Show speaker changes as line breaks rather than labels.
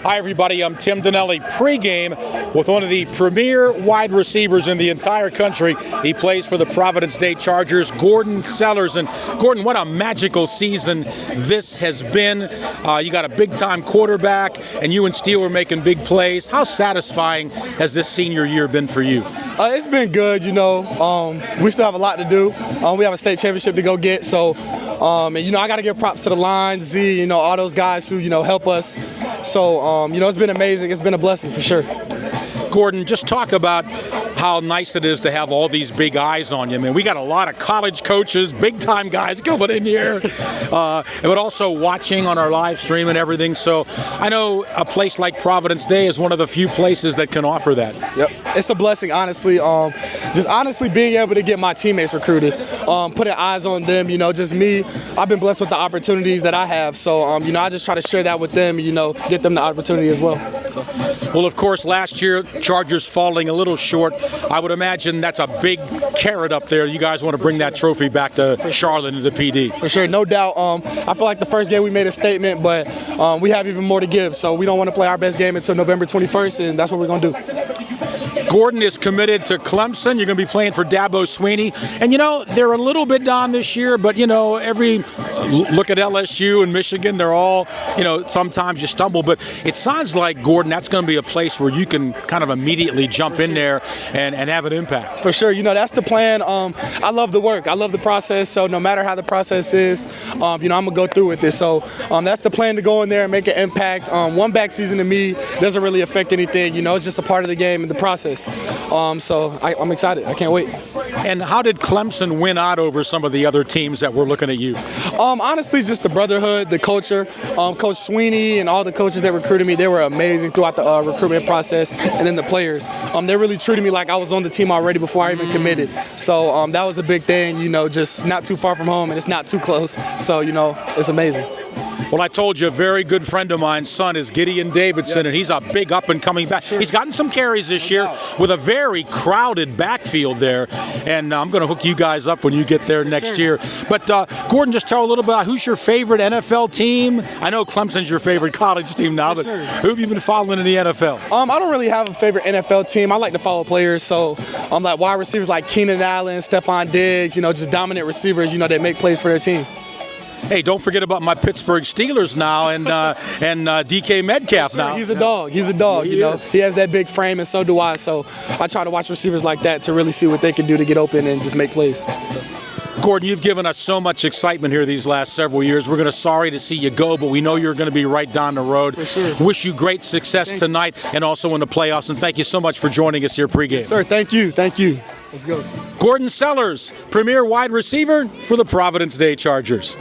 Hi, everybody. I'm Tim Donelli. Pregame with one of the premier wide receivers in the entire country. He plays for the Providence Day Chargers, Gordon Sellars. And Gordon, what a magical season this has been. You got a big-time quarterback, and you and Steele are making big plays. How satisfying has this senior year been for you?
It's been good, we still have a lot to do. We have a state championship to go get, so, I got to give props to the line, Z, all those guys who, help us. So, it's been amazing. It's been a blessing for sure.
Gordon, just talk about how nice it is to have all these big eyes on you. I mean, we got a lot of college coaches, big-time guys coming in here, but also watching on our live stream and everything. So I know a place like Providence Day is one of the few places that can offer that.
Yep, it's a blessing, honestly. Just honestly being able to get my teammates recruited, putting eyes on them, just me. I've been blessed with the opportunities that I have. So, I just try to share that with them, get them the opportunity as well. So.
Well, of course, last year, Chargers falling a little short. I would imagine that's a big carrot up there. You guys want to bring that trophy back to Charlotte and the PD.
For sure, no doubt. I feel like the first game we made a statement, but we have even more to give. So we don't want to play our best game until November 21st, and that's what we're going to do.
Gordon is committed to Clemson. You're going to be playing for Dabo Swinney. And, they're a little bit down this year, but, every look at LSU and Michigan, they're all, sometimes you stumble. But it sounds like, Gordon, that's going to be a place where you can kind of immediately jump in there and have an impact.
For sure. That's the plan. I love the work. I love the process. So no matter how the process is, I'm going to go through with this. So that's the plan, to go in there and make an impact. One back season to me doesn't really affect anything. It's just a part of the game and the process. So I'm excited. I can't wait.
And how did Clemson win out over some of the other teams that were looking at you?
Honestly, just the brotherhood, the culture. Coach Swinney and all the coaches that recruited me, they were amazing throughout the recruitment process. And then the players, they really treated me like I was on the team already before I even committed. So that was a big thing, just not too far from home, and it's not too close. So, it's amazing.
Well, I told you, a very good friend of mine's son is Gideon Davidson, and he's a big up-and-coming back. Sure. He's gotten some carries this year with a very crowded backfield there, and I'm going to hook you guys up when you get there next year. But, Gordon, just tell a little bit about who's your favorite NFL team. I know Clemson's your favorite college team now, but who have you been following in the NFL?
I don't really have a favorite NFL team. I like to follow players, so I'm like wide receivers like Keenan Allen, Stephon Diggs, just dominant receivers, that make plays for their team.
Hey, don't forget about my Pittsburgh Steelers now and DK Metcalf now.
He's a dog. He's a dog, He has that big frame, and so do I. So I try to watch receivers like that to really see what they can do to get open and just make plays. So.
Gordon, you've given us so much excitement here these last several years. We're sorry to see you go, but we know you're going to be right down the road.
For sure.
Wish you great success tonight and also in the playoffs, and thank you so much for joining us here pregame.
Yes, sir, thank you. Thank you. Let's go.
Gordon Sellars, premier wide receiver for the Providence Day Chargers.